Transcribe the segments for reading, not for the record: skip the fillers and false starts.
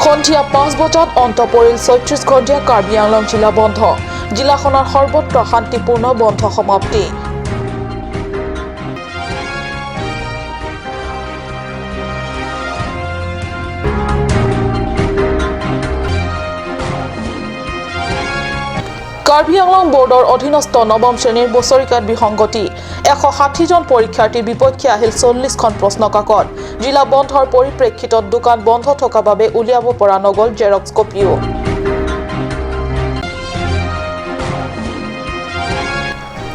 সন্ধিয়া 5 বজাত অন্ত পৰিল ৩৬ ঘণ্টীয়া কাৰ্বি আংলং জিলা বন্ধ। জিলাখনৰ সৰ্বত্ৰ শান্তিপূৰ্ণ বন্ধ সমাপ্তি। কাৰ্বি আংলং বোৰ্ডৰ অধীনস্থ নৱম শ্ৰেণীৰ বছৰিকাত বিসংগতি। ১৬০ জন পৰীক্ষাৰ্থীৰ বিপক্ষে আহিল ৪০খন প্ৰশ্ন কাকত। জিলা বন্ধৰ পৰিপ্ৰেক্ষিতত দোকান বন্ধ থকা বাবে উলিয়াব পৰা নগল জেৰক্স কপিও।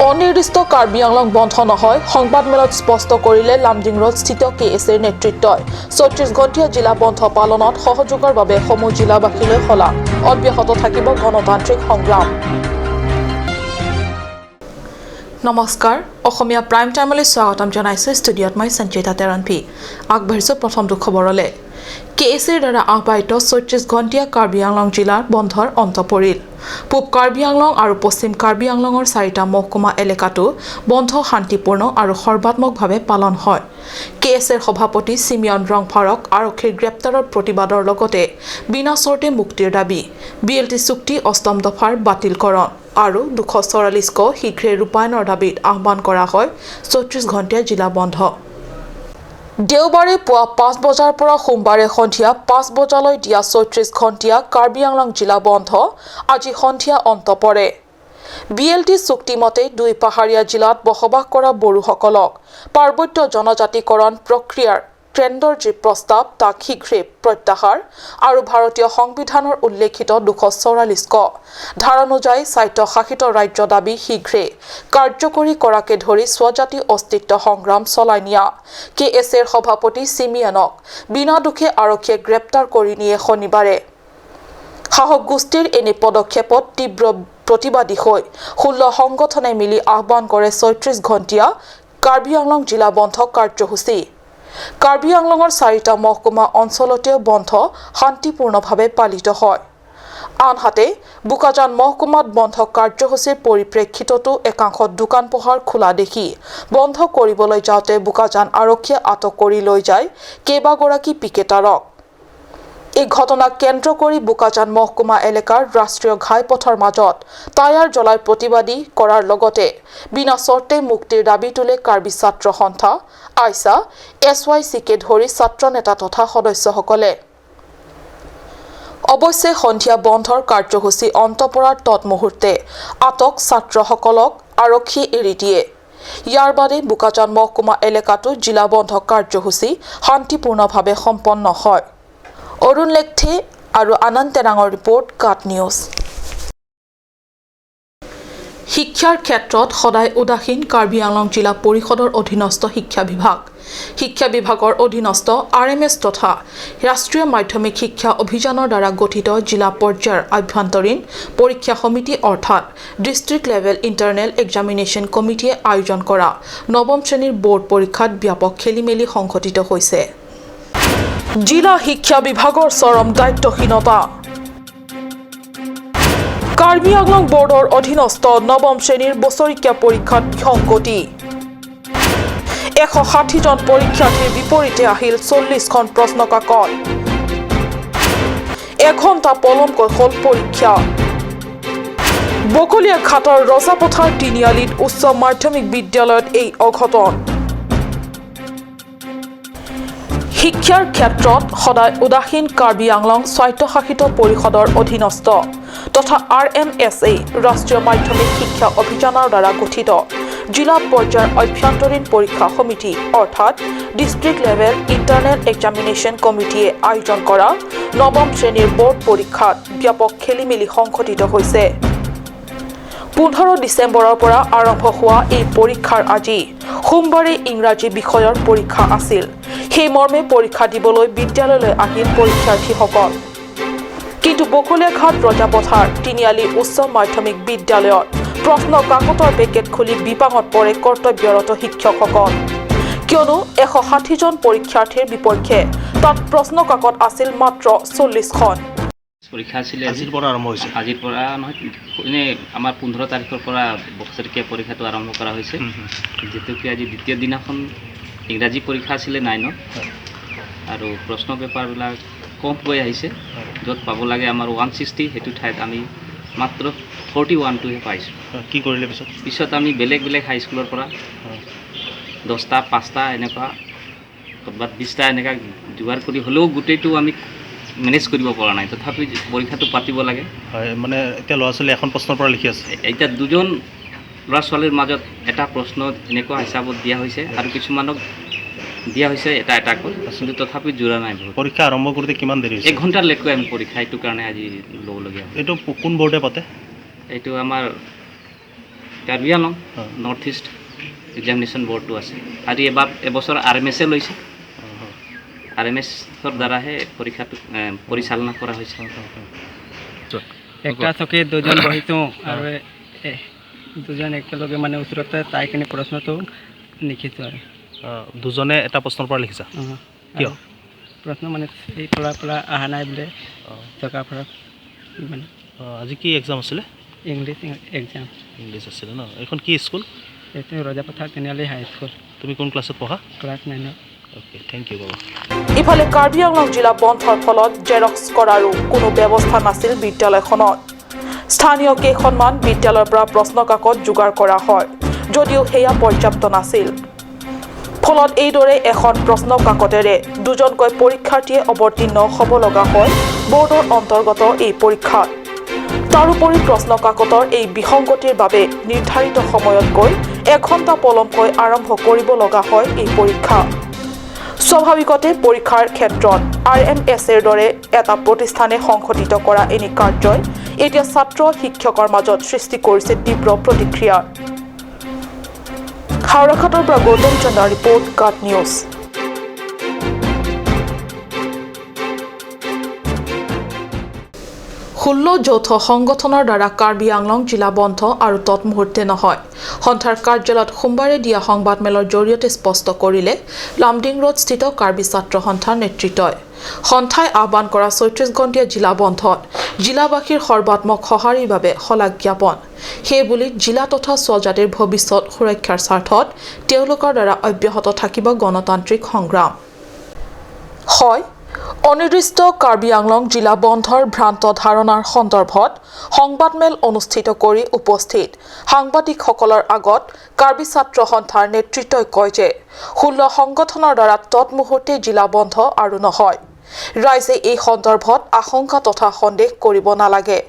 অনিৰ্দিষ্ট কাৰ্বি আংলং বন্ধ নহয়, সংবাদমেলত স্পষ্ট কৰিলে লামডিং ৰোড স্থিত KSৰ নেতৃত্বই। ৩৬ ঘণ্টীয়া জিলা বন্ধ পালনত সহযোগৰ বাবে সমূহ জিলাবাসীলৈ শলাগ। অব্যাহত থাকিব গণতান্ত্ৰিক সংগ্ৰাম। নমস্কাৰ, অসমীয়া প্ৰাইম টাইমলৈ স্বাগতম জনাইছোঁ। ষ্টুডিঅ'ত মই সঞ্চিতা তেৰণভি। আগবাঢ়িছোঁ প্ৰথমটো খবৰলৈ। KSৰ দ্বাৰা আহ্বায়িত ৩৬ ঘণ্টীয়া কাৰ্বি আংলং জিলাৰ বন্ধৰ অন্ত পৰিল। পূব কাৰ্বি আংলং আৰু পশ্চিম কাৰ্বি আংলঙৰ 4টা মহকুমা এলেকাটো বন্ধ শান্তিপূৰ্ণ আৰু সৰ্বাত্মকভাৱে পালন হয়। KSৰ সভাপতি চিমিয়ন ৰংফাৰক আৰক্ষীৰ গ্ৰেপ্তাৰৰ প্ৰতিবাদৰ লগতে বিনা চৰ্তে মুক্তিৰ দাবী, BLT চুক্তি ৮ম দফাৰ বাতিলকৰণ আৰু ২৪৪ক শীঘ্ৰে ৰূপায়ণৰ দাবীত আহ্বান কৰা হয় ৩৬ ঘণ্টীয়া জিলা বন্ধ। দেওবাৰে পুৱা ৫ বজাৰ পৰা সোমবাৰে সন্ধিয়া ৫ বজালৈ দিয়া ৩৬ ঘণ্টীয়া কাৰ্বি আংলং জিলা বন্ধ আজি সন্ধিয়া অন্ত পৰে। BLT চুক্তি মতে ২ পাহাৰীয়া জিলাত বসবাস কৰা বড়োসকলক পাৰ্বত্য জনজাতিকৰণ প্ৰক্ৰিয়াৰ কেন্দ্ৰৰ যি প্ৰস্তাৱ তাক শীঘ্ৰে প্ৰত্যাহাৰ আৰু ভাৰতীয় সংবিধানৰ উল্লেখিত ২৪৪ক ধাৰা অনুযায়ী স্বায়ত্তশাসিত ৰাজ্য দাবী শীঘ্ৰে কাৰ্যকৰী কৰাকে ধৰি স্বজাতি অস্তিত্ব সংগ্ৰাম চলাই নিয়া KSৰ সভাপতি চিমিয়নক বিনা দুখে আৰক্ষীয়ে গ্ৰেপ্তাৰ কৰি নিয়ে শনিবাৰে। শাসক গোষ্ঠীৰ এনে পদক্ষেপত তীব্ৰ প্ৰতিবাদী হৈ 16 সংগঠনে মিলি আহ্বান কৰে ৩৬ ঘণ্টীয়া কাৰ্বি আংলং জিলা বন্ধ কাৰ্যসূচী। কাৰ্বি আংলঙৰ 4টা মহকুমা অঞ্চলতেও বন্ধ শান্তিপূৰ্ণভাৱে পালিত হয়। আনহাতে বোকাজান মহকুমাত বন্ধ কাৰ্যসূচীৰ পৰিপ্ৰেক্ষিততো একাংশ দোকান পোহাৰ খোলা দেখি বন্ধ কৰিবলৈ যাওঁতে বোকাজান আৰক্ষীয়ে আটক কৰি লৈ যায় কেইবাগৰাকী পিকেটাৰক। এই ঘটনাক কেন্দ্ৰ কৰি বোকাজান মহকুমা এলেকাৰ ৰাষ্ট্ৰীয় ঘাইপথৰ মাজত টায়াৰ জ্বলাই প্ৰতিবাদী কৰাৰ লগতে বিনা চৰ্তে মুক্তিৰ দাবী তোলে কাৰ্বি ছাত্ৰ সন্থা, আইছা, SYCকে ধৰি ছাত্ৰ নেতা তথা সদস্যসকলে। অৱশ্যে সন্ধিয়া বন্ধৰ কাৰ্যসূচী অন্ত পৰাৰ তৎমুহূৰ্তে আটক ছাত্ৰসকলক আৰক্ষীয়ে এৰি দিয়ে। ইয়াৰ বাদে বোকাজান মহকুমা এলেকাটো জিলা বন্ধ কাৰ্যসূচী শান্তিপূৰ্ণভাৱে সম্পন্ন হয়। অৰুণ লেখথে আৰু আনন্দ তেৰাঙৰ ৰিপৰ্ট, কাট নিউজ। শিক্ষাৰ ক্ষেত্ৰত সদায় উদাসীন কাৰ্বি আংলং জিলা পৰিষদৰ অধীনস্থ শিক্ষা বিভাগ। শিক্ষা বিভাগৰ অধীনস্থ RMS তথা ৰাষ্ট্ৰীয় মাধ্যমিক শিক্ষা অভিযানৰ দ্বাৰা গঠিত জিলা পৰ্যায়ৰ আভ্যন্তৰীণ পৰীক্ষা সমিতি অৰ্থাৎ ডিষ্ট্ৰিক্ট লেভেল ইণ্টাৰনেল এক্সামিনেশ্যন কমিটিয়ে আয়োজন কৰা নৱম শ্ৰেণীৰ বোৰ্ড পৰীক্ষাত ব্যাপক খেলিমেলি সংঘটিত হৈছে। জিলা শিক্ষা বিভাগৰ চৰম দায়িত্বহীনতা। কাৰ্বি আংলং বোৰ্ডৰ অধীনস্থ নৱম শ্ৰেণীৰ বছৰিকীয়া পৰীক্ষাত বিসংগতি। ১৬০ জন পৰীক্ষাৰ্থীৰ বিপৰীতে আহিল ৪০খন প্ৰশ্ন কাকত। এঘণ্টা পলমকৈ হ'ল পৰীক্ষা। বকলীয়া ঘাটৰ ৰজাপথাৰ তিনিআলিত উচ্চ মাধ্যমিক বিদ্যালয়ত এই অঘটন। শিক্ষাৰ ক্ষেত্ৰত সদায় উদাসীন কাৰ্বি আংলং স্বায়ত্তশাসিত পৰিষদৰ অধীনস্থ তথা RMSA ৰাষ্ট্ৰীয় মাধ্যমিক শিক্ষা অভিযানৰ দ্বাৰা গঠিত জিলা পৰ্যায়ৰ আভ্যন্তৰীণ পৰীক্ষা সমিতি অৰ্থাৎ ডিষ্ট্ৰিক্ট লেভেল ইণ্টাৰনেল এক্সামিনেশ্যন কমিটিয়ে আয়োজন কৰা নৱম শ্ৰেণীৰ বোৰ্ড পৰীক্ষাত ব্যাপক খেলিমেলি সংঘটিত হৈছে। 15 ডিচেম্বৰৰ পৰা আৰম্ভ হোৱা এই পৰীক্ষাৰ আজি সোমবাৰে ইংৰাজী বিষয়ৰ পৰীক্ষা আছিল। সেই মৰ্মে পৰীক্ষা দিবলৈ বিদ্যালয়লৈ আহিল পৰীক্ষাৰ্থীসকল। কিন্তু বকলীয়াঘাট ৰজাপথাৰ তিনিআলি উচ্চ মাধ্যমিক বিদ্যালয়ত প্ৰশ্ন কাকতৰ পেকেট খুলি বিপাঙত পৰে কৰ্তব্যৰত শিক্ষকসকল। কিয়নো ১৬০ জন পৰীক্ষাৰ্থীৰ বিপক্ষে তাত প্ৰশ্ন কাকত আছিল মাত্ৰ ৪০খন। পৰীক্ষা আছিলে আজিৰ পৰা আৰম্ভ হৈছে। আজিৰ পৰা নহয়, এনে আমাৰ 15 তাৰিখৰ পৰা বছৰেকীয়া পৰীক্ষাটো আৰম্ভ কৰা হৈছে। যেহেতু আজি দ্বিতীয় দিনাখন ইংৰাজী পৰীক্ষা আছিলে 9ত আৰু প্ৰশ্ন পেপাৰবিলাক কম গৈ আহিছে য'ত পাব লাগে আমাৰ 160 সেইটো ঠাইত আমি মাত্ৰ 41টোহে পাইছোঁ কি কৰিলে পিছত আমি বেলেগ বেলেগ হাইস্কুলৰ পৰা 10টা 5টা এনেকুৱা ক'ৰবাত 20টা এনেকুৱা যোগাৰ কৰি হ'লেও গোটেইটো আমি মেনেজ কৰিব পৰা নাই তথাপি পৰীক্ষাটো পাতিব লাগে হয় মানে এতিয়া ল'ৰা ছোৱালী এখন প্ৰশ্নৰ পৰা লিখি আছে এতিয়া দুজন ল'ৰা ছোৱালীৰ মাজত এটা প্ৰশ্ন এনেকুৱা হিচাপত দিয়া হৈছে আৰু কিছুমানক দিয়া হৈছে এটা কিন্তু তথাপি জোৰা নাই পৰীক্ষা আৰম্ভ কৰোঁতে কিমান দেৰি হৈছে 1 ঘণ্টাৰ লেটকৈ আমি পৰীক্ষা এইটো কাৰণে আজি ল'বলগীয়া এইটো কোন বৰ্ডে পাতে এইটো আমাৰ Karbi Anglong North East examination বৰ্ডটো আছে আৰু এবছৰ RMSে লৈছে RMSৰ দ্বাৰাহে পৰীক্ষাটো পৰিচালনা কৰা হৈছে একটা চকী দুজন বহিছোঁ আৰু দুজন একেলগে মানে ওচৰতে তাই কিনে প্ৰশ্নটো লিখিছোঁ আৰু দুজনে এটা প্ৰশ্নৰ পৰা লিখিছা কিয় প্ৰশ্ন মানে এই পৰা অহা নাই বোলে টকাৰ পৰা মানে আজি কি এক্সাম আছিলে ইংলিছ এক্সাম ইংলিছ আছিলে ন এইখন কি স্কুল এইটো ৰজাপথাৰ তিনিআলি হাইস্কুল তুমি কোন ক্লাছত পঢ়া ক্লাছ 9 অ'কে থেংক ইউ বাবা ইফালে কাৰ্বি আংলং জিলা বন্ধৰ ফলত জেৰক্স কৰাৰো কোনো ব্যৱস্থা নাছিল বিদ্যালয়খনত স্থানীয় কেইখনমান বিদ্যালয়ৰ পৰা প্ৰশ্ন কাকত যোগাৰ কৰা হয় যদিও সেয়া পৰ্যাপ্ত নাছিল ফলত এইদৰে এখন প্ৰশ্ন কাকতেৰে দুজনকৈ পৰীক্ষাৰ্থীয়ে অৱতীৰ্ণ হ'ব লগা হয় বৰ্ডৰ অন্তৰ্গত এই পৰীক্ষাত তাৰোপৰি প্ৰশ্ন কাকতৰ এই বিসংগতিৰ বাবে নিৰ্ধাৰিত সময়তকৈ 1 ঘণ্টা পলমকৈ আৰম্ভ কৰিব লগা হয় এই পৰীক্ষা স্বাভাৱিকতে পৰীক্ষাৰ ক্ষেত্ৰত RMSৰ দৰে এটা প্ৰতিষ্ঠানে সংঘটিত কৰা এনে কাৰ্যই এতিয়া ছাত্ৰ শিক্ষকৰ মাজত সৃষ্টি কৰিছে তীব্ৰ প্ৰতিক্ৰিয়া হাওড়াঘাটৰ পৰা গৌতম চন্দ্ৰাৰ ৰিপৰ্ট কাট নিউজ 16 যৌথ সংগঠনৰ দ্বাৰা কাৰ্বি আংলং জিলা বন্ধ আৰু তৎমুহূৰ্তে নহয় সন্থাৰ কাৰ্যালয়ত সোমবাৰে দিয়া সংবাদমেলৰ জৰিয়তে স্পষ্ট কৰিলে লামডিং ৰোড স্থিত কাৰ্বি ছাত্ৰ সন্থাৰ নেতৃত্বই সন্থাই আহ্বান কৰা 34 ঘণ্টীয়া জিলা বন্ধত জিলাবাসীৰ সৰ্বাত্মক সঁহাৰিৰ বাবে শলাগ জ্ঞাপন সেই বুলি জিলা তথা স্বজাতিৰ ভৱিষ্যত সুৰক্ষাৰ স্বাৰ্থত তেওঁলোকৰ দ্বাৰা অব্যাহত থাকিব গণতান্ত্ৰিক সংগ্ৰাম হয় অনিৰ্দিষ্ট কাৰ্বি আংলং জিলা বন্ধৰ ভ্ৰান্ত ধাৰণাৰ সন্দৰ্ভত সংবাদমেল অনুষ্ঠিত কৰি উপস্থিত সাংবাদিকসকলৰ আগত কাৰ্বি ছাত্ৰ সন্থাৰ নেতৃত্বই কয় যে 16 সংগঠনৰ দ্বাৰা তৎমুহূৰ্তে জিলা বন্ধ আৰু নহয় ৰাইজে এই সন্দৰ্ভত আশংকা তথা সন্দেহ কৰিব নালাগে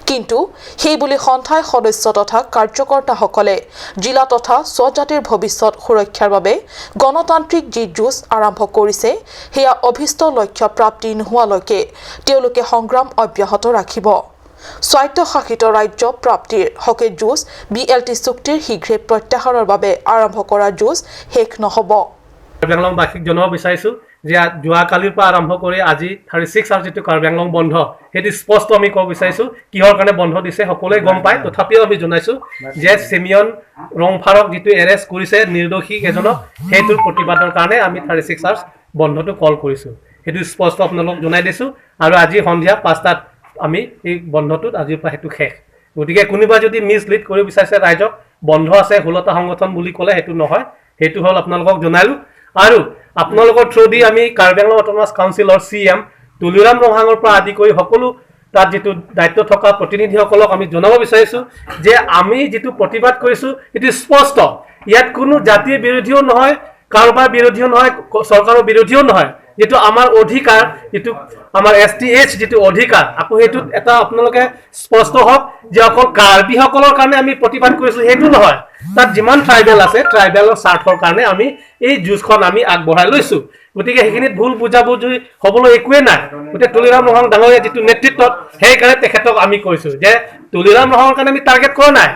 কিন্তু সেই বুলি সন্থাই সদস্য তথা কাৰ্যকৰ্তাসকলে জিলা তথা স্বজাতিৰ ভৱিষ্যত সুৰক্ষাৰ বাবে গণতান্ত্ৰিক যি যুঁজ আৰম্ভ কৰিছে সেয়া অভিষ্ট লক্ষ্য প্ৰাপ্তি নোহোৱালৈকে তেওঁলোকে সংগ্ৰাম অব্যাহত ৰাখিব স্বায়ত্তশাসিত ৰাজ্য প্ৰাপ্তিৰ হকে যুঁজ BLT চুক্তিৰ শীঘ্ৰে প্ৰত্যাহাৰৰ বাবে আৰম্ভ কৰা যুঁজ শেষ নহ'ব কাৰ্বি আংলংবাসীক জনাব বিচাৰিছোঁ যে যোৱাকালিৰ পৰা আৰম্ভ কৰি আজি 36 আৰু যেটো কাৰ্বি আংলং বন্ধ হেতু স্পষ্ট আমি ক'ব বিচাৰিছোঁ কিহৰ কাৰণে বন্ধ দিছে সকলোৱে গম পায় তথাপিও আমি জনাইছোঁ যে সেমিয়ন ৰংফাৰক যেটো এৰেষ্ট কৰিছে নিৰ্দোষী এজনক হেতুৰ প্ৰতিবাদৰ কাৰণে আমি 36 আৱাৰ্ছ বন্ধটো কল কৰিছোঁ হেতু স্পষ্ট আপোনালোক জনাই দিছোঁ আৰু আজি সন্ধিয়া 5টাত আমি এই বন্ধটোত আজিৰ পৰা হেতু শেষ গতিকে কোনোবা যদি মিছলিড কৰিব বিচাৰিছে ৰাইজক বন্ধ আছে 16টা সংগঠন বুলি ক'লে হেতু নহয় হেতু হ'ল আপোনালোকক জনাইলো আৰু আপোনালোকৰ থ্ৰুদি আমি কাৰ্বি আংলং অটোনমাস কাউন্সিলৰ CM তুলিৰাম ৰহাঙৰ পৰা আদি কৰি সকলো তাত যেটো দায়িত্ব থকা প্ৰতিনিধিসকলক আমি জনাব বিচাৰিছোঁ যে আমি যেটো প্ৰতিবাদ কৰিছোঁ এটো স্পষ্ট ইয়াত কোনো জাতিৰ বিৰোধীও নহয় কাৰোবাৰ বিৰোধীও নহয় চৰকাৰৰ বিৰোধীও নহয় যেটো আমাৰ অধিকাৰ যেটো আমাৰ STH যেটো অধিকাৰ আকৌ হেতু এটা আপোনালোকে স্পষ্ট হওক যে অকল কাৰ্বি সকলৰ কাৰণে আমি প্ৰতিবাদ কৰিছোঁ হেতু নহয় তাত যিমান ট্ৰাইবেল আছে ট্ৰাইবেলৰ স্বাৰ্থৰ কাৰণে আমি এই যুঁজখন আমি আগবঢ়াই লৈছোঁ গতিকে সেইখিনিত ভুল বুজাবুজি হ'বলৈ একোৱে নাই গতিকে তুলিৰাম ৰহাং ডাঙৰীয়া যেটো নেতৃত্বত সেই কাৰণে তেখেতক আমি কৈছোঁ যে তুলিৰাম ৰহাঙৰ কাৰণে আমি টাৰ্গেট কৰা নাই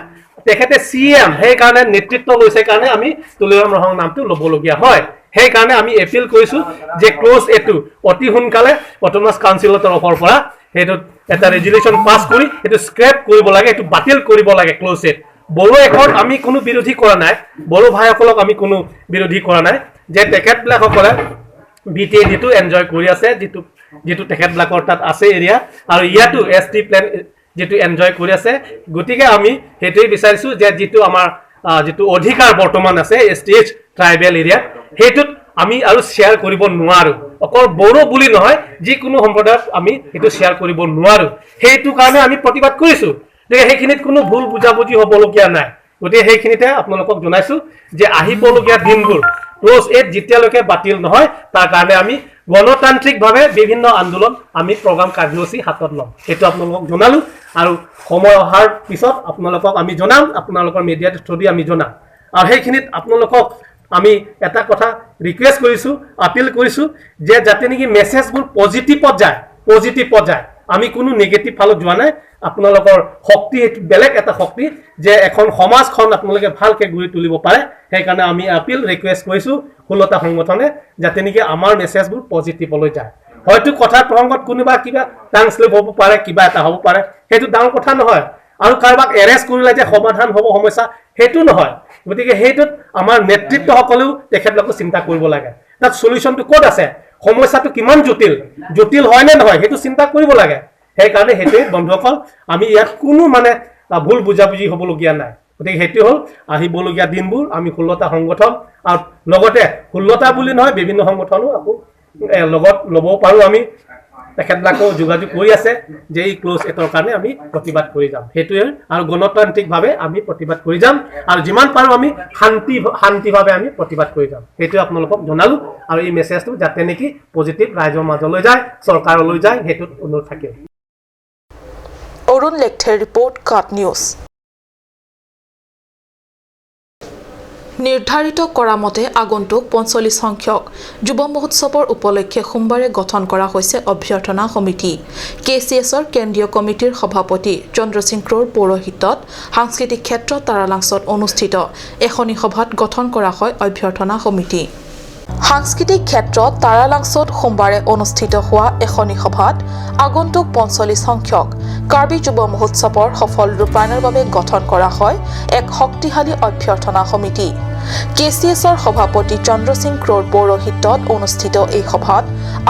তেখেতে CM সেই কাৰণে নেতৃত্ব লৈছে কাৰণে আমি তুলিৰাম ৰহাং নামটো ল'বলগীয়া হয় সেই কাৰণে আমি এপিল কৰিছোঁ যে ক্লোজ এটো অতি সোনকালে অটোনমাস কাউন্সিলৰ তৰফৰ পৰা হেতু এটা ৰেজুলেশ্যন পাছ কৰি হেতু স্ক্ৰেপ কৰিব লাগে হেতু বাতিল কৰিব লাগে ক্লোজ এট বড়ো এখন আমি কোনো বিৰোধী কৰা নাই বড়ো ভাইসকলক আমি কোনো বিৰোধী কৰা নাই যে তেখেতবিলাকসকলে BTA যেটো এনজয় কৰি আছে যেটো তেখেতবিলাকৰ তাত আছে এৰিয়া আৰু ইয়াতো ST প্লেন যেটো এনজয় কৰি আছে গতিকে আমি হেতুই বিচাৰিছোঁ যে যেটো আমাৰ যেটো অধিকাৰ বৰ্তমান আছে STH ট্ৰাইবেল এৰিয়া হেতুত আমি আৰু শ্বেয়াৰ কৰিব নোৱাৰোঁ অকল বড়ো বুলি নহয় যিকোনো সম্প্ৰদায়ক আমি এইটো শ্বেয়াৰ কৰিব নোৱাৰোঁ সেইটো কাৰণে আমি প্ৰতিবাদ কৰিছোঁ গতিকে সেইখিনিত কোনো ভুল বুজাবুজি হ'বলগীয়া নাই গতিকে সেইখিনিতে আপোনালোকক জনাইছোঁ যে আহিবলগীয়া দিনবোৰ ক্ল'জ 8 যেতিয়ালৈকে বাতিল নহয় তাৰ কাৰণে আমি গণতান্ত্ৰিকভাৱে বিভিন্ন আন্দোলন আমি প্ৰগ্ৰাম কাৰ্যসূচী হাতত ল'ম সেইটো আপোনালোকক জনালোঁ আৰু সময় অহাৰ পিছত আপোনালোকক আমি জনাম আপোনালোকৰ মিডিয়াৰ থ্ৰুদি আমি জনাম আৰু সেইখিনিত আপোনালোকক আমি এটা কথা ৰিকুৱেষ্ট কৰিছোঁ আপিল কৰিছোঁ যে যাতে নেকি মেছেজবোৰ পজিটিভত যায় আমি কোনো নেগেটিভ ফালত যোৱা নাই আপোনালোকৰ শক্তি বেলেগ এটা শক্তি যে এখন সমাজখন আপোনালোকে ভালকৈ গঢ়ি তুলিব পাৰে সেইকাৰণে আমি আপিল ৰিকুৱেষ্ট কৰিছোঁ 16টা সংগঠনে যাতে নেকি আমাৰ মেছেজবোৰ পজিটিভলৈ যায় হয়তো কথাৰ প্ৰসংগত কোনোবা কিবা ট্ৰান্সলেট হ'ব পাৰে কিবা এটা হ'ব পাৰে সেইটো ডাঙৰ কথা নহয় আৰু কাৰোবাক এৰেষ্ট কৰিলে যে সমাধান হ'ব সমস্যা সেইটো নহয় গতিকে সেইটোত আমাৰ নেতৃত্বসকলেও তেখেতলোকে চিন্তা কৰিব লাগে তাত সলিউশ্যনটো ক'ত আছে সমস্যাটো কিমান জটিল হয় নে নহয় সেইটো চিন্তা কৰিব লাগে সেইকাৰণে সেইটোৱে বন্ধুসকল আমি ইয়াত কোনো মানে ভুল বুজাবুজি হ'বলগীয়া নাই গতিকে সেইটো হ'ল আহিবলগীয়া দিনবোৰ আমি 16টা সংগঠন আৰু লগতে 16টা বুলি নহয় বিভিন্ন সংগঠনো আকৌ লগত ল'ব পাৰোঁ আমি তেখেতলোকেও যোগাযোগ কৰি আছে যে এই ক্ল'জ 8ৰ কাৰণে আমি প্ৰতিবাদ কৰি যাম সেইটোৱে আৰু গণতান্ত্ৰিকভাৱে আমি প্ৰতিবাদ কৰি যাম আৰু যিমান পাৰোঁ আমি শান্তিভাৱে আমি প্ৰতিবাদ কৰি যাম সেইটোৱে আপোনালোকক জনালোঁ আৰু এই মেছেজটো যাতে নেকি পজিটিভ ৰাইজৰ মাজলৈ যায় চৰকাৰলৈ যায় সেইটোত অনুৰোধ থাকে অৰুণ লেখথেৰ ৰিপৰ্ট কাট নিউজ নিৰ্ধাৰিত কৰা মতে আগন্তুক 45 সংখ্যক যুৱ মহোৎসৱৰ উপলক্ষে সোমবাৰে গঠন কৰা হৈছে অভ্যৰ্থনা সমিতি কেচিএছৰ কেন্দ্ৰীয় কমিটিৰ সভাপতি চন্দ্ৰসিং ক্ৰ'ৰ পৌৰোহিত্যত সাংস্কৃতিক ক্ষেত্ৰ তাৰালাংছত অনুষ্ঠিত এখনি সভাত গঠন কৰা হয় অভ্যৰ্থনা সমিতি সাংস্কৃতিক ক্ষেত্ৰত তাৰালাংছত সোমবাৰে অনুষ্ঠিত হোৱা এখনি সভাত আগন্তুক 45 সংখ্যক কাৰ্বি যুৱ মহোৎসৱৰ সফল ৰূপায়ণৰ বাবে গঠন কৰা হয় এক শক্তিশালী অভ্যৰ্থনা সমিতি কেচিএছৰ সভাপতি চন্দ্ৰসিং ক্ৰ'ৰ পৌৰোহিত্যত অনুষ্ঠিত এই সভাত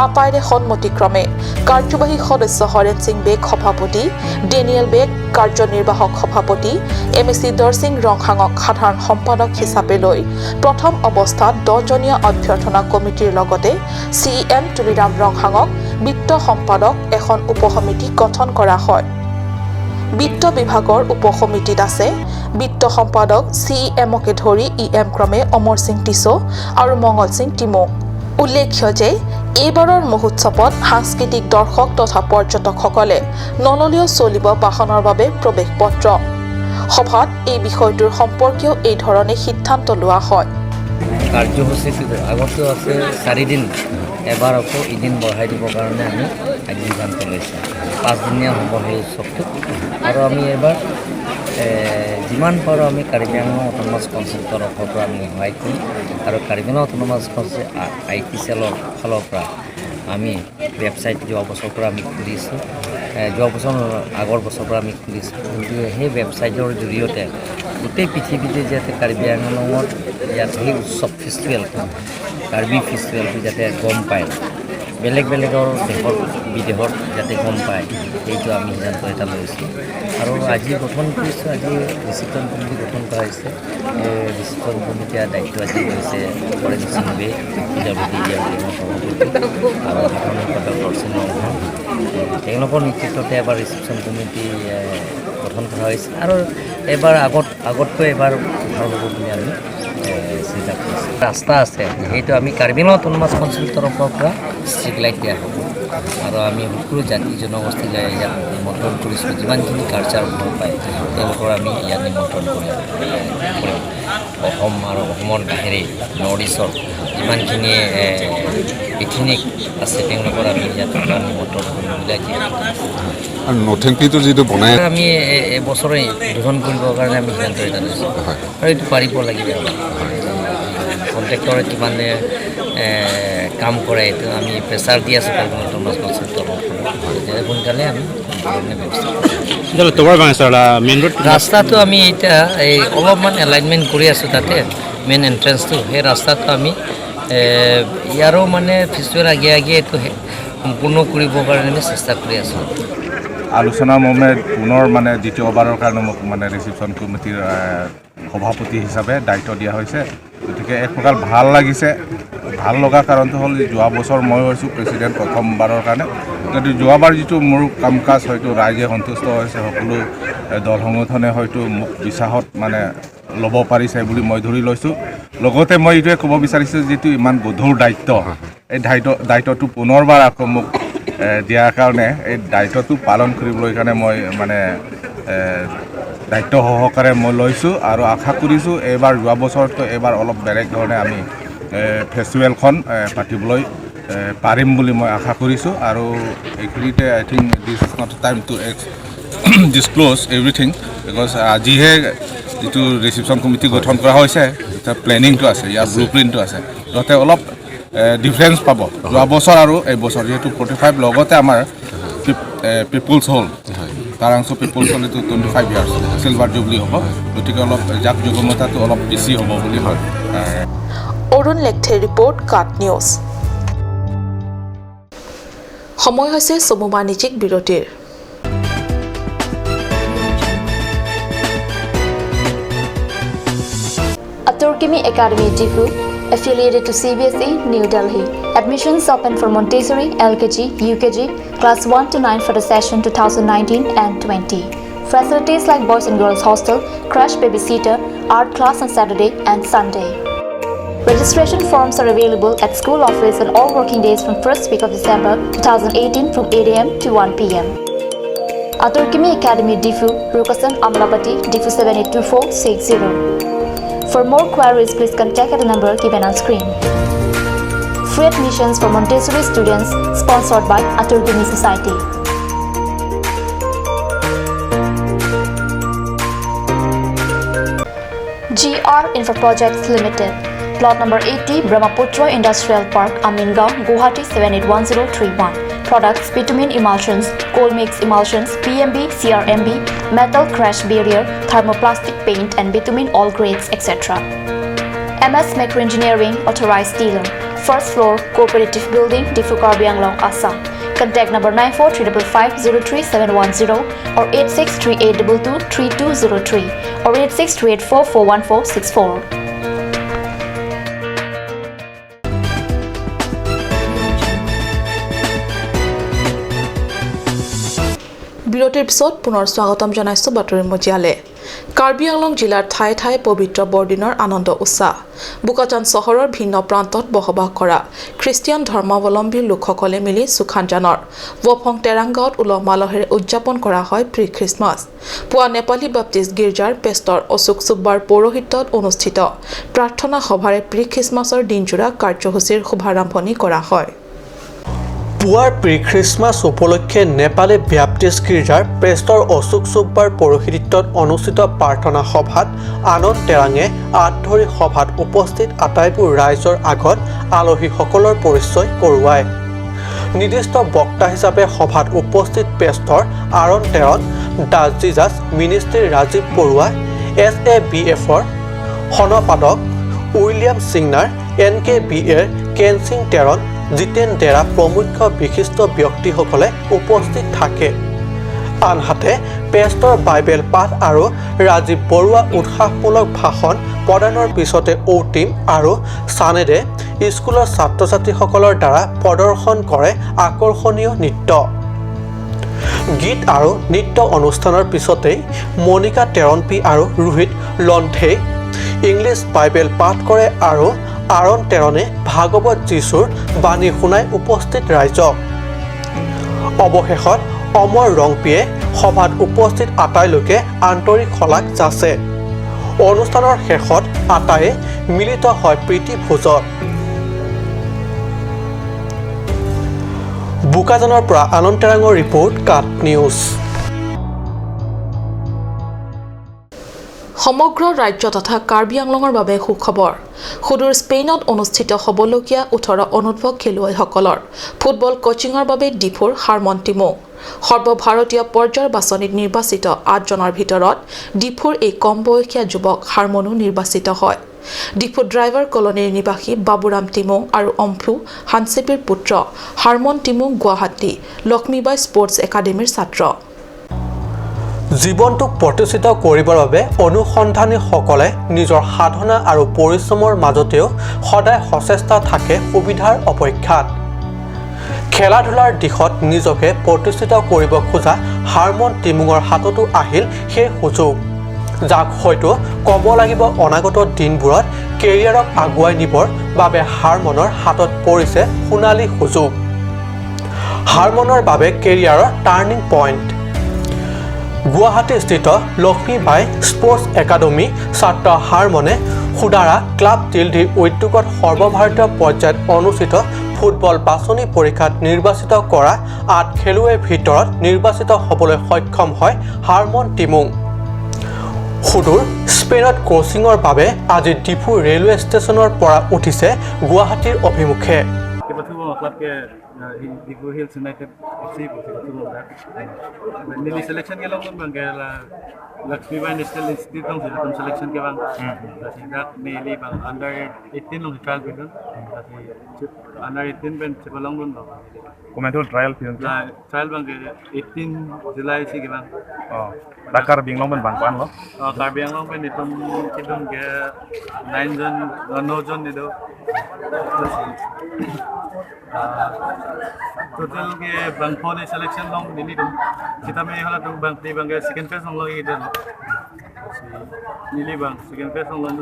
আপাইৰে সন্মতিক্ৰমে কাৰ্যবাহী সদস্য হৰেণ সিং বেগ সভাপতি ডেনিয়েল বেগ কাৰ্যনিৰ্বাহক সভাপতি এমএচি দৰসিং ৰংহাঙক সাধাৰণ সম্পাদক হিচাপে লৈ প্ৰথম অৱস্থাত 10জনীয়া অভ্যৰ্থনা কমিটিৰ লগতে চিএম তুলিৰাম ৰংহাঙক বিত্ত সম্পাদক এখন উপসমিতি গঠন কৰা হয় বিত্ত বিভাগৰ উপসমিতিত আছে বিত্ত সম্পাদক চিএমকে ধৰি ইএম ক্ৰমে অমৰ সিং টিছো আৰু মংগল সিং টিমো উল্লেখ্য যে এইবাৰৰ মহোৎসৱত সাংস্কৃতিক দৰ্শক তথা পৰ্যটকসকলে নললেও চলিব বাহনৰ বাবে প্ৰৱেশ পত্ৰ সভাত এই বিষয়টোৰ সম্পৰ্কীয় এই ধৰণে সিদ্ধান্ত লোৱা হয় কাৰ্যসূচীটো আগতেও আছে 4 দিন এবাৰ আকৌ এদিন বঢ়াই দিবৰ কাৰণে আমি সিদ্ধান্ত লৈছোঁ 5 দিনীয়া হ'ব সেই উৎসৱটো আৰু আমি এবাৰ যিমান পাৰোঁ আমি কাৰ্বি আংলং অট'নমাছ কনচেপ্টৰ তৰফৰ পৰা আমি সহায় কৰিম আৰু কাৰ্বি আংলং অট'নমাছ কনচেপ্ট ITCLৰ ফালৰ পৰা আমি ৱেবছাইট যোৱা বছৰৰ পৰা আমি খুলিছোঁ যোৱা বছৰ আগৰ বছৰৰ পৰা আমি খুলিছোঁ কিন্তু সেই ৱেবছাইটৰ জৰিয়তে গোটেই পৃথিৱীতে যাতে কাৰ্বি আংলঙত ইয়াত সেই উৎসৱ ফেষ্টিভেলটো কাৰ্বি ফেষ্টিভেলটো যাতে গম পায় বেলেগ বেলেগৰ দেশত বিদেশত যাতে গম পায় এইটো আমি সিদ্ধান্ত এটা লৈছোঁ আৰু আজি গঠন কৰিছোঁ আজি ৰিচিপশ্যন কমিটি গঠন কৰা হৈছে ৰিচিপশ্যন কমিটিৰ দায়িত্ব আজি লৈছে হৰেণ সিং বেগ আৰু সাধাৰণ সম্পাদক দৰসিং ৰংহাং তেওঁলোকৰ নেতৃত্বতে এবাৰ ৰিচিপশ্যন কমিটি গঠন কৰা হৈছে আৰু এবাৰ আগতকৈ এবাৰ ভাল হ'ব বুলি আমি চিন্তা কৰিছোঁ ৰাস্তা আছে সেইটো আমি কাৰ্বি আংলং অট'নমাছ কাউন্সিলৰ তৰফৰ পৰা ষ্ট্ৰীট লাইট দিয়া হ'ব আৰু আমি সকলো জাতি জনগোষ্ঠীলৈ ইয়াত নিমন্ত্ৰণ কৰিছোঁ যিমানখিনি কালচাৰ ভাল পায় তেওঁলোকৰ আমি ইয়াত নিমন্ত্ৰণ কৰিম অসম আৰু অসমৰ বাহিৰে নৰ্থ ইষ্টৰ যিমানখিনি ইথনিক আছে তেওঁলোকৰ আমি ইয়াত নিমন্ত্ৰণ কৰিম বুলি আৰু নথেংপিটো যিটো বনাই আমি এবছৰে উদ্বোধন কৰিবৰ কাৰণে আমি সিদ্ধান্ত এটা লৈছোঁ আৰু এইটো পাৰিব লাগিব কণ্ট্ৰেক্টৰে কিমানে কাম কৰে এইটো আমি প্ৰেছাৰ দি আছোঁ কাৰ্বি আংলং অট'নমাছ কনচেপ্টৰ সোনকালে আমি ৰাস্তাটো আমি এতিয়া এই অলপমান এলাইনমেণ্ট কৰি আছোঁ তাতে মেইন এণ্ট্ৰেঞ্চটো সেই ৰাস্তাটো আমি ইয়াৰো মানে ফেষ্টিভেল আগে এইটো সম্পূৰ্ণ কৰিবৰ কাৰণে আমি চেষ্টা কৰি আছোঁ আলোচনা মৰ্মে পুনৰ মানে দ্বিতীয়বাৰৰ কাৰণে মোক মানে ৰিচিপশ্যন কমিটিৰ সভাপতি হিচাপে দায়িত্ব দিয়া হৈছে গতিকে এক প্ৰকাৰ ভাল লাগিছে ভাল লগা কাৰণটো হ'ল যোৱা বছৰ মই হৈছোঁ প্ৰেচিডেণ্ট প্ৰথমবাৰৰ কাৰণে কিন্তু যোৱাবাৰ যিটো মোৰ কাম কাজ হয়তো ৰাইজে সন্তুষ্ট হৈছে সকলো দল সংগঠনে হয়তো মোক বিশ্বাসত মানে ল'ব পাৰিছে বুলি মই ধৰি লৈছোঁ লগতে মই এইটোৱে ক'ব বিচাৰিছোঁ যিটো ইমান গধুৰ দায়িত্ব এই দায়িত্বটো পুনৰবাৰ আকৌ মোক দিয়াৰ কাৰণে এই দায়িত্বটো পালন কৰিবলৈ কাৰণে মই মানে দায়িত্ব সহকাৰে মই লৈছোঁ আৰু আশা কৰিছোঁ এইবাৰ যোৱা বছৰতকৈ এইবাৰ অলপ বেলেগ ধৰণে আমি ফেষ্টিভেলখন পাতিবলৈ পাৰিম বুলি মই আশা কৰিছোঁ আৰু এইখিনিতে I think this is not time to disclose everything because আজিহে যিটো ৰিচিপশ্যন কমিটি গঠন কৰা হৈছে তাৰ প্লেনিংটো আছে ইয়াৰ ব্লু প্ৰিণ্টটো আছে যাতে অলপ ডিফাৰেঞ্চ পাব যোৱা বছৰ আৰু এই বছৰ যিহেতু 45 লগতে আমাৰ পিপুলছ হ'ল কাৰাংশ পিপুলছ হ'ল এইটো 25 ইয়াৰ্ছ চিলভাৰ জুবলি হ'ব গতিকে অলপ জাক জগমতাটো অলপ বেছি হ'ব বুলি হয় অৰুণ লেখথে ৰিপৰ্ট কাট নিউজ সময় হৈছে চমু বাণিজ্যিক বিৰতিৰ Assamese Academy Difu, affiliated to CBSE, New Delhi. Admissions open for Montessori, LKG, UKG, class 1 to 9 for the session 2019 and 20. Facilities like boys and girls hostel, crash babysitter, art class on Saturday and Sunday. Registration forms are available at school office on all working days from first week of December 2018 from 8 a.m. to 1 p.m. Assamese Academy Difu, Rukasan Amlapati, Difu 782460. For more queries, please contact at the number given on screen. Free admissions for Montessori students sponsored by Assamese Society. GR Infra Projects Limited. Plot number 80, Brahmaputra Industrial Park, Amingaon, Guwahati 781031. Products: bitumen emulsions, coal mix emulsions, PMB, CRMB, metal crash barrier, thermoplastic paint and bitumen all grades, etc. MS Micro Engineering Authorized Dealer. First floor, Cooperative Building, Difu Karbi Anglong, Assam. Contact number 9435533710 or 8638223203 or 8628441464. বিৰতিৰ পিছত পুনৰ স্বাগতম জনাইছো বাতৰি মজিয়ালে কাৰ্বি আংলং জিলাৰ ঠাই ঠাই পবিত্ৰ বৰদিনৰ আনন্দ উৎসাহ বুকাজান চহৰৰ ভিন্ন প্ৰান্তত বসবাস কৰা খ্ৰীষ্টিয়ান ধৰ্মাৱলম্বী লোকসকলে মিলি সুখানজানৰ ৱফং তেৰাংগাঁৱত উলহ মালহেৰে উদযাপন কৰা হয় প্ৰি খ্ৰীষ্টমাছ পুৱা নেপালী বাপ্তিষ্ট গীৰ্জাৰ পেষ্টৰ অশোক সুব্বাৰ পৌৰোহিত্যত অনুষ্ঠিত প্ৰাৰ্থনা সভাৰে প্ৰি খ্ৰীষ্টমাছৰ দিনজোৰা কাৰ্যসূচীৰ শুভাৰম্ভণি কৰা হয় পুৱাৰ প্ৰি খ্ৰীষ্টমাছ উপলক্ষে নেপালী ব্যাপ্টিষ্ট গীৰ্জাৰ প্ৰেষ্টৰ অশোক সুব্বাৰ পৌৰোহিত্যত অনুষ্ঠিত প্ৰাৰ্থনা সভাত আনন্দ তেৰাঙে আঁত ধৰি সভাত উপস্থিত আটাইবোৰ ৰাইজৰ আগত আলহীসকলৰ পৰিচয় কৰোৱায় নিৰ্দিষ্ট বক্তা হিচাপে সভাত উপস্থিত প্ৰেষ্টৰ আৰণ তেৰণ দাস জিজাছ মিনিষ্ট্ৰীৰ ৰাজীৱ বৰুৱা SABFৰ সনপাদক উইলিয়াম সিংনাৰ NKBAৰ কেনসিং তেৰণ জিতেন ডেৰা প্ৰমুখ বিশিষ্ট ব্যক্তিসকলে উপস্থিত থাকে আনহাতে পেষ্টৰ বাইবেল পাঠ আৰু ৰাজীৱ বৰুৱা উৎসাহমূলক ভাষণ প্ৰদানৰ পিছতে ঔটিম আৰু সানেদে স্কুলৰ ছাত্ৰ-ছাত্ৰীসকলৰ দ্বাৰা প্ৰদৰ্শন কৰে আকৰ্ষণীয় নৃত্য গীত আৰু নৃত্য অনুষ্ঠানৰ পিছতেই মনিকা তেৰনপি আৰু ৰোহিত লণ্ঠে ইংলিছ বাইবেল পাঠ কৰে আৰু আৰণ তেৰণে ভাগৱত যীশুৰ বাণী শুনাই উপস্থিত ৰাইজক অৱশেষত অমৰ ৰংপিয়ে সভাত উপস্থিত আটাইলোকে আন্তৰিক শলাগ যাচে অনুষ্ঠানৰ শেষত আটায়ে মিলিত হয় প্ৰীতি ভোজত বুকাজানৰ পৰা আনন্দ তেৰাঙৰ ৰিপৰ্ট কাট নিউজ সমগ্ৰ ৰাজ্য তথা কাৰ্বি আংলঙৰ বাবে সুখবৰ সুদূৰ স্পেইনত অনুষ্ঠিত হ'বলগীয়া 18 অনুদ্ভৱ খেলুৱৈসকলৰ ফুটবল কোচিংৰ বাবে ডিফুৰ হাৰমন টিমো সৰ্বভাৰতীয় পৰ্যায়ৰ বাছনিত নিৰ্বাচিত 8 জনৰ ভিতৰত ডিফুৰ এই কম বয়সীয়া যুৱক হাৰমনো নিৰ্বাচিত হয় ডিফু ড্ৰাইভাৰ কলনীৰ নিবাসী বাবুৰাম টিমো আৰু অম্ফু হানচেপিৰ পুত্ৰ হাৰমন টিমো গুৱাহাটী লক্ষ্মীবাই স্পৰ্টছ একাডেমীৰ ছাত্ৰ জীৱনটোক প্ৰতিষ্ঠিত কৰিবৰ বাবে অনুসন্ধানীসকলে নিজৰ সাধনা আৰু পৰিশ্ৰমৰ মাজতেও সদায় সচেষ্টা থাকে সুবিধাৰ অপেক্ষাত খেলা ধূলাৰ দিশত নিজকে প্ৰতিষ্ঠিত কৰিব খোজা হাৰমন টিমুঙৰ হাততো আহিল সেই সুযোগ যাক হয়তো ক'ব লাগিব অনাগত দিনবোৰত কেৰিয়াৰক আগুৱাই নিবৰ বাবে হাৰমনৰ হাতত পৰিছে সোণালী সুযোগ হাৰমনৰ বাবে কেৰিয়াৰৰ টাৰ্ণিং পইণ্ট গুৱাহাটীস্থিত লক্ষ্মীবাই স্পৰ্টছ একাডেমী ছাত্ৰ হাৰমনে সুদাৰা ক্লাব দিল্লীৰ উদ্যোগত সৰ্বভাৰতীয় পৰ্যায়ত অনুষ্ঠিত ফুটবল বাছনি পৰীক্ষাত নিৰ্বাচিত কৰা 8 খেলুৱৈৰ ভিতৰত নিৰ্বাচিত হ'বলৈ সক্ষম হয় হাৰমন টিমুং সুদূৰ স্পেইনত কোচিঙৰ বাবে আজি ডিফু ৰেলৱে ষ্টেচনৰ পৰা উঠিছে গুৱাহাটীৰ অভিমুখে Difu Hills United FC Nili selection ke long bang ke Lakshmi Bai National Institute long selection ke bang dak nili bang under 18 long trial bidon under 18 ben sebalong don Komentul trial film trial bang ke 18 July si ke bang Dakar bing long ben bang pan lo Karbiang long ben itum kidung ke 9 jon 9 jon itu total ke bang phone selection long nili dum kita me hala tung bang play bang second phase long lagi itu nili bang second phase long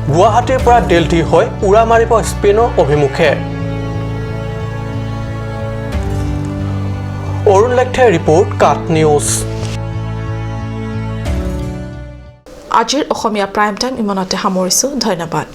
গুৱাহাটীৰ পৰা দিল্লী হৈ উৰা মাৰিব স্পেইনৰ অভিমুখে Arun লেখথে report কাট news আজিৰ অসমীয়া prime time ইমানতে সামৰিছোঁ ধন্যবাদ